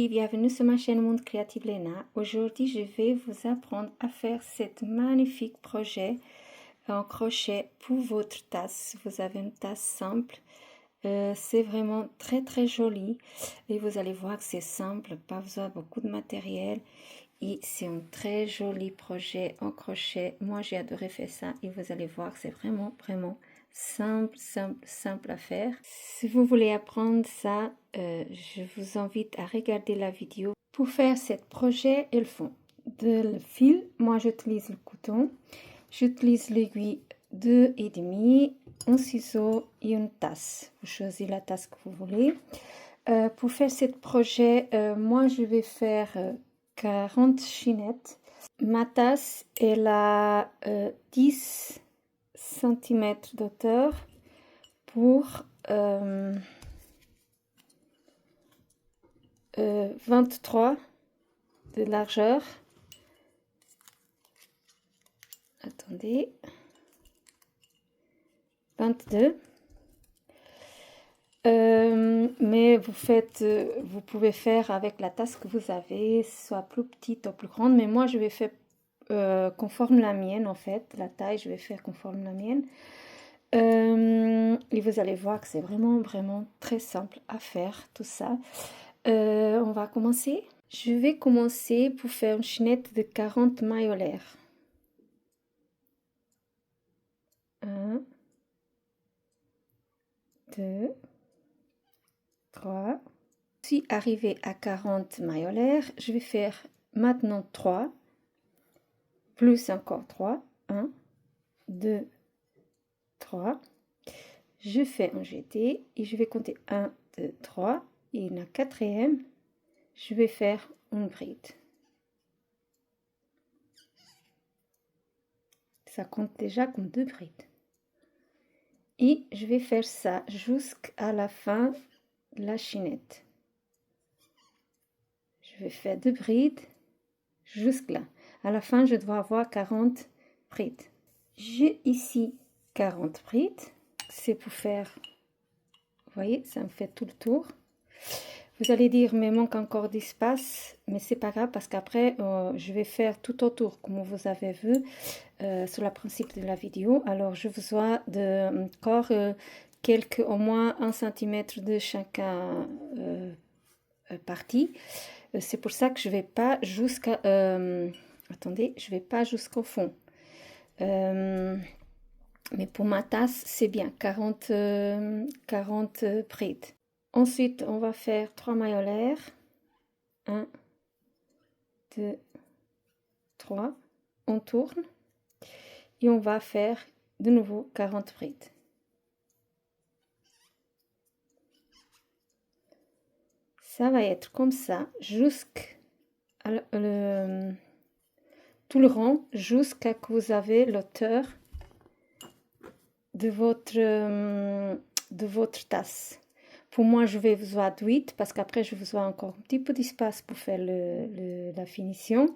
filles, bienvenue sur ma chaîne Monde Créatif Léna. Aujourd'hui, je vais vous apprendre à faire cet magnifique projet en crochet pour votre tasse. Vous avez une tasse simple, c'est vraiment très joli et vous allez voir que c'est simple, pas besoin de beaucoup de matériel et c'est un très joli projet en crochet. Moi, j'ai adoré faire ça et vous allez voir que c'est vraiment simple à faire. Si vous voulez apprendre ça, je vous invite à regarder la vidéo. Pour faire ce projet, il faut le fil. Moi, j'utilise le coton. J'utilise l'aiguille 2,5, un ciseau et une tasse. Vous choisissez la tasse que vous voulez. Pour faire ce projet, moi, je vais faire 40 chinettes. Ma tasse, elle a 10 cm d'hauteur pour 23 de largeur. Attendez. 22. Mais vous pouvez faire avec la tasse que vous avez, soit plus petite ou plus grande. Mais moi, je vais faire conforme la mienne, en fait. La taille, je vais faire conforme la mienne. Et vous allez voir que c'est vraiment très simple à faire, tout ça. On va commencer. Je vais commencer pour faire une chaînette de 40 maillolaires. 1, 2, 3. Je suis arrivée à 40 maillolaires. Je vais faire maintenant 3, plus encore 3. 1, 2, 3. Je fais un jeté et je vais compter 1, 2, 3. Et la quatrième, je vais faire une bride. Ça compte déjà comme 2 brides. Et je vais faire ça jusqu'à la fin de la chaînette. Je vais faire 2 brides jusque là. À la fin, je dois avoir 40 brides. J'ai ici 40 brides. C'est pour faire, vous voyez, ça me fait tout le tour. Vous allez dire, mais manque encore d'espace, mais c'est pas grave parce qu'après, je vais faire tout autour, comme vous avez vu sur le principe de la vidéo. Alors, je vous dois encore au moins 1 cm de chaque partie. C'est pour ça que je vais pas jusqu'à, attendez, je vais pas jusqu'au fond. Mais pour ma tasse, c'est bien, 40 brides. Ensuite, on va faire 3 maillolaires. 1, 2, 3. On tourne. Et on va faire de nouveau 40 brides. Ça va être comme ça jusqu'à tout le rang, jusqu'à que vous avez l'auteur de votre tasse. Pour moi, je vais vous avoir 8 parce qu'après, je vous aurai encore un petit peu d'espace pour faire la finition.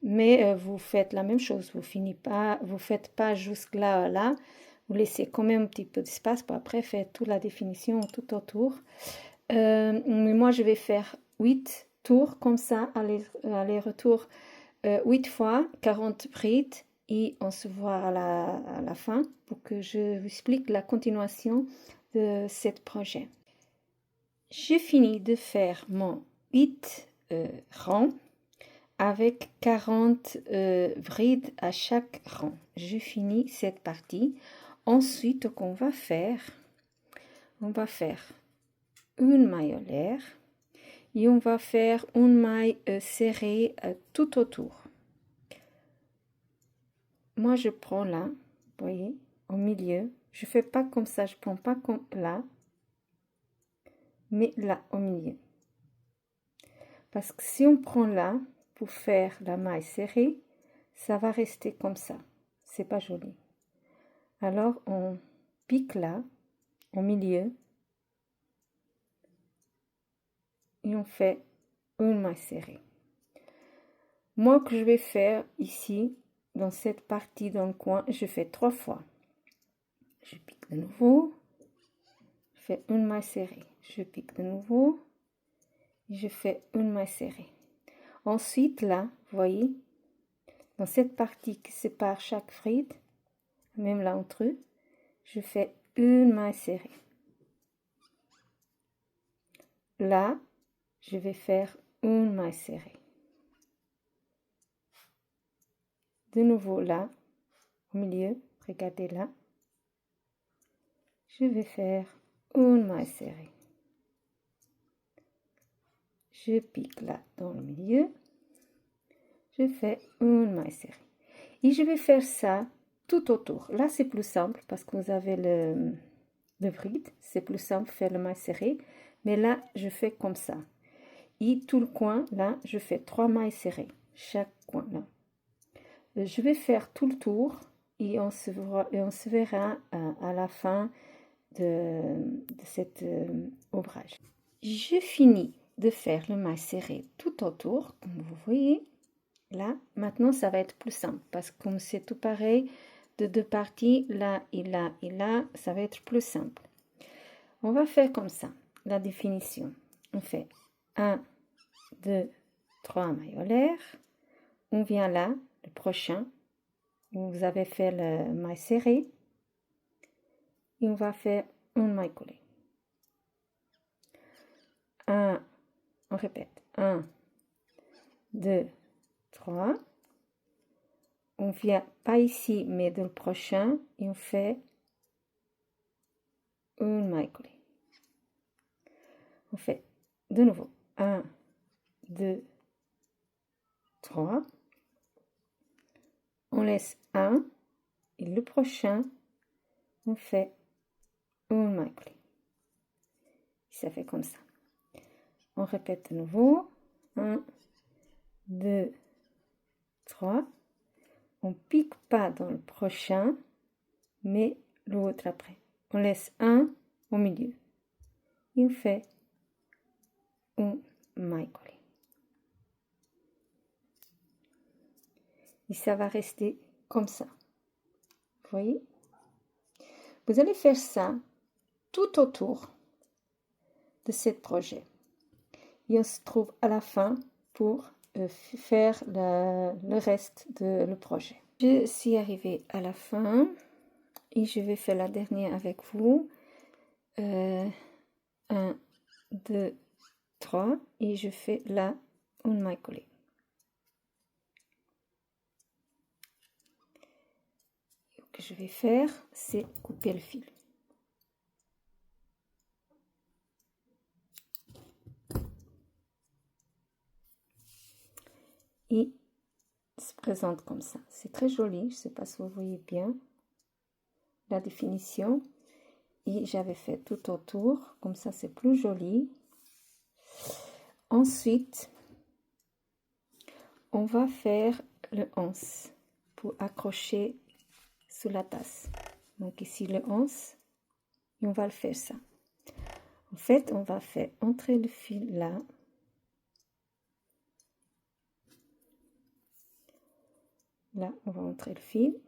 Mais vous faites la même chose. Vous faites pas jusque là. Vous laissez quand même un petit peu d'espace pour après faire toute la définition tout autour. Mais moi, je vais faire 8 tours comme ça, aller-retour 8 fois, 40 brides. Et on se voit à la fin pour que je vous explique la continuation de ce projet. J'ai fini de faire mon 8 rangs avec 40 brides à chaque rang. Je finis cette partie. Ensuite, qu'on va faire, on va faire une maillolaire et on va faire une maille serrée tout autour. Moi, je prends là, vous voyez, au milieu. Je fais pas comme ça, je prends pas comme là, mais là, au milieu. Parce que si on prend là, pour faire la maille serrée, ça va rester comme ça. C'est pas joli. Alors, on pique là, au milieu, et on fait une maille serrée. Moi, que je vais faire ici, dans cette partie dans le coin, je fais 3 fois. Je pique de nouveau, je fais une maille serrée, je pique de nouveau je fais une maille serrée. Ensuite, là, vous voyez, dans cette partie qui sépare chaque bride, même là entre eux, je fais une maille serrée. Là, je vais faire une maille serrée. De nouveau là, au milieu, regardez là, je vais faire une maille serrée. Je pique là dans le milieu, je fais une maille serrée. Et je vais faire ça tout autour. Là, c'est plus simple parce que vous avez le bride. C'est plus simple de faire le maille serrée. Mais là, je fais comme ça. Et tout le coin, là, je fais 3 mailles serrées. Chaque coin, là. Je vais faire tout le tour et on se verra à la fin de cet ouvrage. Je finis de faire le maille serré tout autour, comme vous voyez. Là, maintenant, ça va être plus simple parce que comme c'est tout pareil, de deux parties, là et là et là, ça va être plus simple. On va faire comme ça, la définition. On fait 1, 2, 3 maillolaires. On vient là, le prochain, où vous avez fait le maille serré. Et on va faire une maille collée. On répète. 1, 2, 3. On vient pas ici, mais dans le prochain, et on fait une maille collée. On fait de nouveau 1, 2, 3. On laisse 1 et le prochain, on fait une maille collée. Ça fait comme ça. On répète de nouveau 1, 2, 3. On pique pas dans le prochain, mais l'autre après. On laisse un au milieu. Et on fait une maille collée. Et ça va rester comme ça. Vous voyez? Vous allez faire ça tout autour de ce projet. Et on se trouve à la fin pour faire le reste de le projet. Je suis arrivée à la fin et je vais faire la dernière avec vous. 1, 2, 3 et je fais là une maille collée. Ce que je vais faire, c'est couper le fil. Et se présente comme ça. C'est très joli, je ne sais pas si vous voyez bien la définition. Et j'avais fait tout autour, comme ça c'est plus joli. Ensuite, on va faire le 11 pour accrocher sous la tasse. Donc ici le 11, et on va le faire ça. En fait, on va faire entrer le fil là. Là, on va entrer le fil.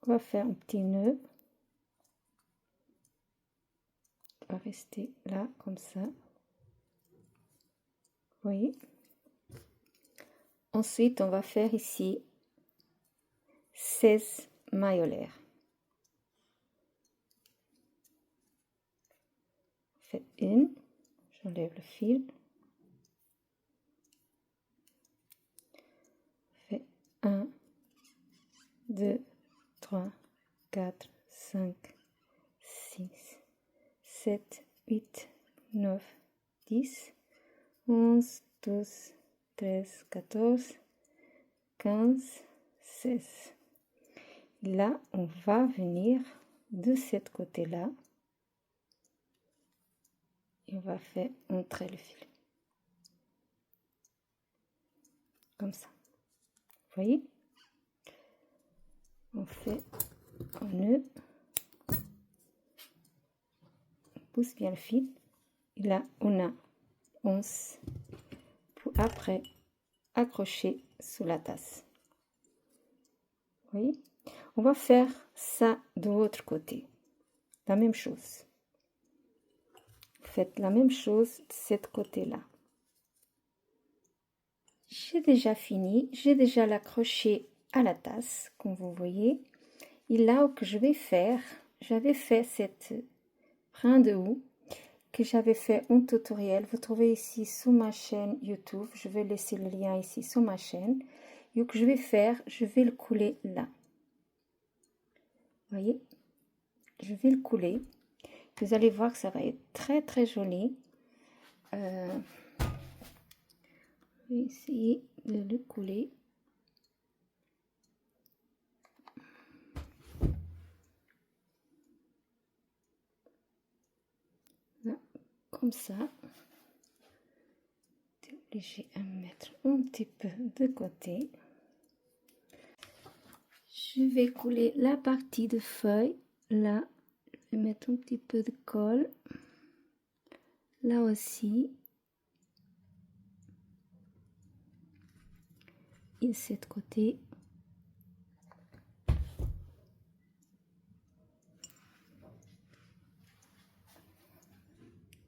On va faire un petit nœud. On va rester là, comme ça. Vous voyez? Ensuite, on va faire ici 16 maillolaires. On fait une. J'enlève le fil. On fait 1, 2, 3, 4, 5, 6, 7, 8, 9, 10, 11, 12, 13, 14, 15, 16. Là, on va venir de ce côté-là et on va faire entrer le fil. Comme ça. Vous voyez? On fait un nœud. On pousse bien le fil. Et là, on a 11 pour après accrocher sous la tasse. Vous voyez? On va faire ça de l'autre côté. La même chose. Faites la même chose de cet côté-là. J'ai déjà fini. J'ai déjà l'accroché à la tasse, comme vous voyez. Et là, que je vais faire, j'avais fait cette brin de houx que j'avais fait un tutoriel. Vous trouvez ici sur ma chaîne YouTube. Je vais laisser le lien ici sur ma chaîne. Et ce que je vais faire, je vais le couler là. Vous voyez, je vais le couler. Vous allez voir que ça va être très très joli. Je vais essayer de le couler. Là, comme ça. Je suis obligée à mettre un petit peu de côté. Je vais couler la partie de feuille. Là, je vais mettre un petit peu de colle. Là aussi. Et de cet côté.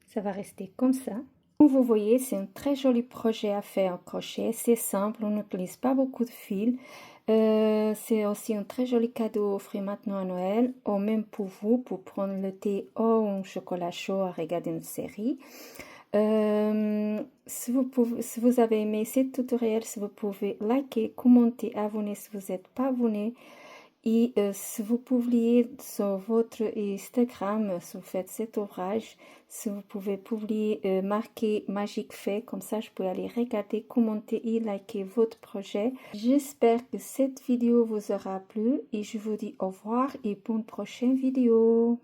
Ça va rester comme ça. Comme vous voyez, c'est un très joli projet à faire en crochet. C'est simple, on n'utilise pas beaucoup de fil. C'est aussi un très joli cadeau à offrir maintenant à Noël, ou même pour vous, pour prendre le thé ou un chocolat chaud à regarder une série. Si vous avez aimé ce tutoriel, si vous pouvez liker, commenter, abonner si vous n'êtes pas abonné. Et si vous publiez sur votre Instagram, si vous faites cet ouvrage, si vous pouvez publier, marquer Magique Fait, comme ça je peux aller regarder, commenter et liker votre projet. J'espère que cette vidéo vous aura plu et je vous dis au revoir et pour une prochaine vidéo.